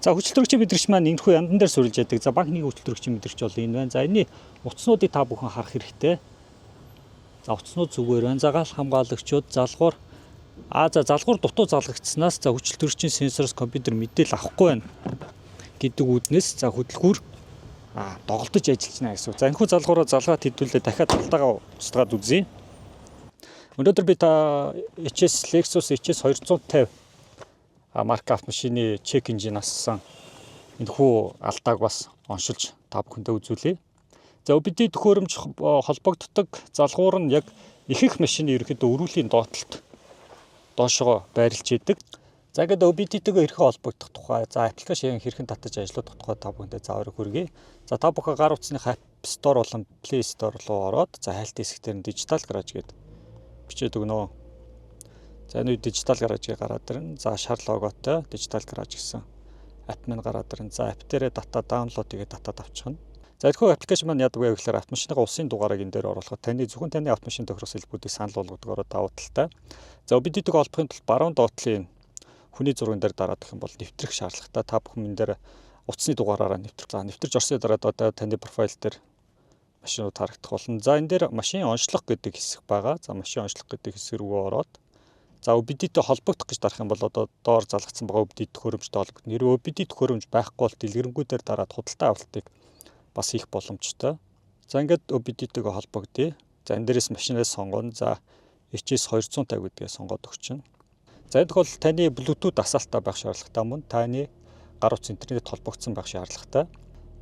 За хөдөлтөрөгчийн мэдрэгч маань энэхүү яндан дээр суурилж яадаг. За банк нэг хөдөлтөрөгчийн мэдрэгч бол энэ байна. За энэний утаснуудыг та бүхэн харах хэрэгтэй. За утаснууд зүгээр байна. За гал хамгаалагчид залгуур за залгуур дутуу залгагдсанаас за хөдөлтөрөгчийн сенсороос компьютер мэдээлэл авахгүй байна гэдэг үүднээс за хөдөлгүүр доголдож ажиллаж байна гэсэн. За энэхүү залгуураа залгаад хэдүүлээ дахиад талтайгаа устгаад үзье. Өнөөдөр би та Lexus HS 250 марк автомашины чек инжин ассан энэхүү алдааг бас оншилж та бүхэндээ үзүүлье. За OBD төхөөрөмж холбогддог залгуур нь яг ихэнх машины ерөөхдөө өрүүлийн доотлолт доошоо байрлаж идэг. За ингээд OBD-тэйгээ хэрхэн холбогдох тухай, за аппликейшн хэрхэн татаж ажиллах тухай та бүхэндээ заавар хүргэе. За та бүхэн гар утасных App Store болон Play Store руу ороод за хайлт хэсэг дээр Digital Garage гэдэг бичээд өгнө. За энэ Digital Garage-ийг гараад ирнэ. За шар логотой Digital Garage гэсэн app маань гараад ирнэ. За app дээрээ дата download хийгээд датад авчихна. За энэхүү аппликейшн маань яадаг вэ гэхээр автомашиныхаа усын дугаарыг энэ дээр оруулахад зөвхөн таны автомашин тохирох хэлбэрүүдийг санал болгодог давуу талтай. За OBD-г олбохын тулд баруун доотлын хүний зурган дээр дараад гэх юм бол нэвтрэх шаардлагатай. Та бүхэн энэ дээр утасны дугаараараа нэвтрэх. За нэвтэрч орсны дараа одоо таны профайл дээр машинууд харагдах болно. За энэ дээр машин онцлог гэдэг хэсэг байгаа. За машин онцлог гэдэг хэсэг рүү ороод за OBD-тэй холбогдох гэж дарах юм бол одоо доор залгацсан байгаа OBD төхөөрөмжтэй холбогдно. Нэр OBD төхөөрөмж байхгүй бол дэлгэрэнгүүдээр дараад худалдаа авалтыг бас хийх боломжтой. За ингээд OBD-тэйгээ холбогдъё. За энэ дээрээс машинаас сонгоно. За HS 250 гэдгээ сонгоод өгчин. За энэ бол таны Bluetooth асаалтаа байх шаардлагатай мөн таны гар утас интернет холбогдсон байх шаардлагатай.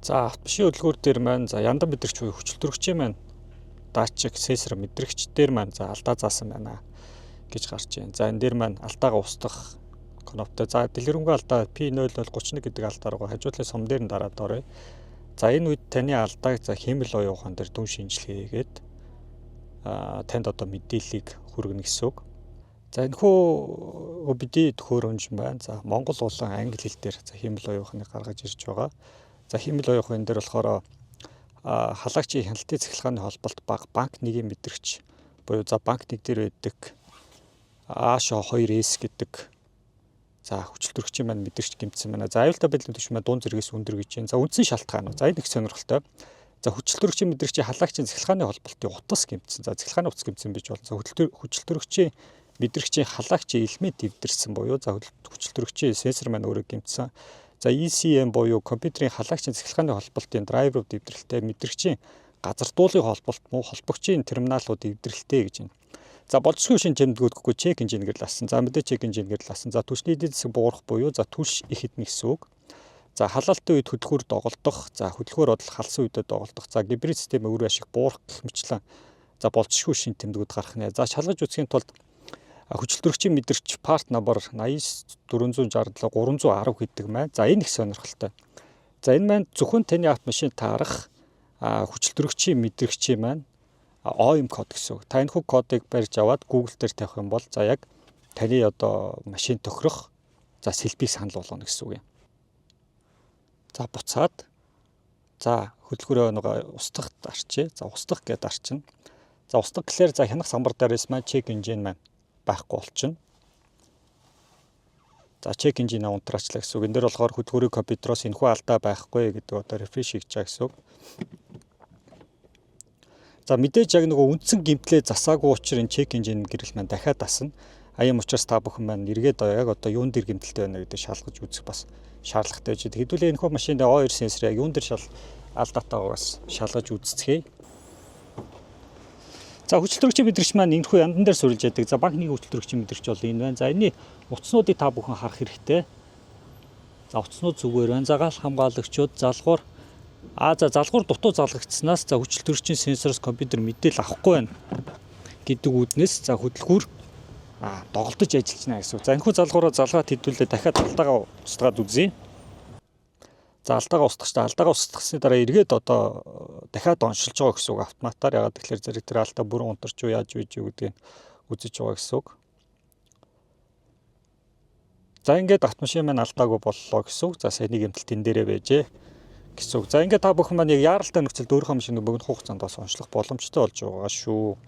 За автомашин хөдөлгүүр дээр маань за яндан мэдрэгч буюу хөдөлтөрөгчийн маань датчик сенсор мэдрэгч дээр маань за алдаа заасан байна гэж гарч байна. За энэ дээр маань алдаага устгах кноптой. За дэлгэрэнгүй алдаа P0031 гэдэг алдаа руу хажуудлын сум дээр нь дараад орё. За энэ үед таны алдааг за хэмэл оюухан дээр дүн шинжилгээ хийгээд танд одоо мэдээллийг хүргэнэ гэсэн үг. За энэхүү OBD төхөөрөмж байна. За монгол болон англи хэл дээр за хэмэл оюухныг гаргаж ирж байгаа. За хэмэл оюухан энэ дээр болохоор халагчийн хяналтын цахилгааны холболт банк нэгийн мэдрэгч буюу за банк нэг дээр байдаг ASHO2S гэдэг за хөдөлтөрөгчийн маань мэдрэгч гэмтсэн байна. За аюултай байдлын түвшин маань дунд зэрэгс өндөр гэж байна. За үндсэн шалтгаан. За энэ их сонирхолтой. За хөдөлтөрөгчийн мэдрэгчийн халагчийн цахилгааны холболтын утас гэмтсэн. За цахилгааны утас гэмтсэн бич болно. За хөдөлтөрөгчийн мэдрэгчийн халагчийн элемент дэвдэрсэн буюу за хөдөлтөрөгчийн сенсор маань өөрөө гэмтсэн. За ECM буюу компьютерийн халагчийн цахилгааны холболтын драйвер дэвдрэлтэй мэдрэгчийн газар дуулын холболт муу холбогчийн терминалууд дэвдрэлтэй гэж байна. За болцсгүй шин тэмдгүүдгүй чек инжин гэрлсэн. За мэдээ чек инжин гэрлсэн. За түлшний эдийн засаг буурах буюу за түлш их эднэ гэсэн үг. За халаалтын үед хөдөлгүүр доголдох. За хөдөлгүүр бодол халсан үедээ доголдох. За гибрид системийн үр ашиг буурах гэх мэтлэн за болцсгүй шин тэмдгүүд гарах нэ. За шалгаж үзхийн тулд хөдөлтөрөгчийн мэдрэгч part number 80467 310 гэдэг маань. За энэ их сонирхолтой. За энэ маань зөвхөн таны автомашин таарах хөдөлтөрөгчийн мэдрэгчийн маань OIM код гэсэн үг. Та энэхүү кодыг барьж аваад Google дээр тавих юм бол за яг таны одоо машин тохирох за сэлбийг санал болгоно гэсэн үг юм. За буцаад за хөдөлгөөрөө нэг устгахд арчээ. За устгах гэдээ арчина. За устгах гэхээр за хянах самбар дээрээс маань чек инжин маань байхгүй болчихно. За чек инжинээ унтраачлаа гэсэн үг. Энэ дээр болохоор хөдөлгөөрийн компьютероос энэхүү алдаа байхгүй гэдэг одоо рефреш хийж чаа гэсэн үг. За мэдээж яг нөгөө үндсэн гэмтлээ засаагүй учраас энэ чек инжин гэрэл маань дахиад дасна. Аян учраас та бүхэн маань эргээд яг одоо юун дээр гэмтэлтэй байна гэдэг шалгаж үзэх бас шаардлагатай гэж. Хэдүүлээ энэхүү машинд O2 сенсор яг юун дээр алдаатаагаас шалгаж үзцгээе. За хөдөлтөрөгчийн мэдрэгч маань энэхүү яндан дээр суурилж яадаг. За банк нэг хөдөлтөрөгчийн мэдрэгч бол энэ байна. За энэний утаснуудыг та бүхэн харах хэрэгтэй. За утаснууд зүгээр байна. За гал хамгаалагчид залгуур за залгуур дутуу залгагдсанаас за хөдөлтөрөгчийн сенсороос компьютер мэдээлэл авахгүй байна гэдэг үүднээс за хөдөлгүүр доголдож ажиллаж байна гэсэн. За энэхүү залгуураа залгаад хэдүүлээ дахиад алдаагаа устгаад үзье. За алдаагаа устгахчаа алдаагаа устгахсны дараа эргээд одоо дахиад оншилж байгаа гэсэн үг автоматар. Ягаад тэгэхээр зэрэг тэр алдаа бүрэн унтарч юу яаж үйж юу гэдгийг үзэж байгаа гэсэн үг. За ингээд автомашин маань алдаагүй боллоо гэсэн үг. За саяны гэмтэл тэн дээрээ байжээ гэсэн үг. За ингээд та бүхэн маань яг яаралтай нөхцөлд өөрийнхөө машиныг богино хугацаанд бас онцлох боломжтой болж байгаа шүү.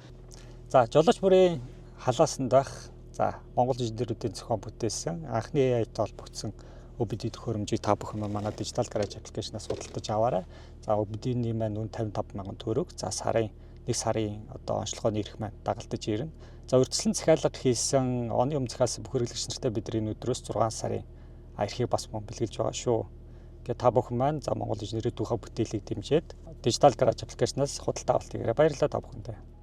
За жолооч бүрийн халаасан дах за Монгол инженерүүдийн зохион бүтээсэн анхны AI-тай холбогдсон OBD төхөөрөмжийг та бүхэн манай Digital Garage аппликейшнаас худалдаж аваарай. За OBD-ний маань үн 55 мянган төгрөг. За нэг сарын одоо онцлогооны ирэх маань дагалдаж ирнэ. За урьдчилан захиалга хийсэн оны өмнө захиалсан бүх хэрэглэгч нартай бид энэ өдрөөс 6 сарын эрхийг бас мөн бэлгэлж байгаа шүү. Гэвь та бүхэн маань за Монгол инженерийн тухай бүтээлийг дэмжиж Digital Garage аппликейшнаас худалдаа авалт хийгээрэй. Баярлалаа та бүхэндээ.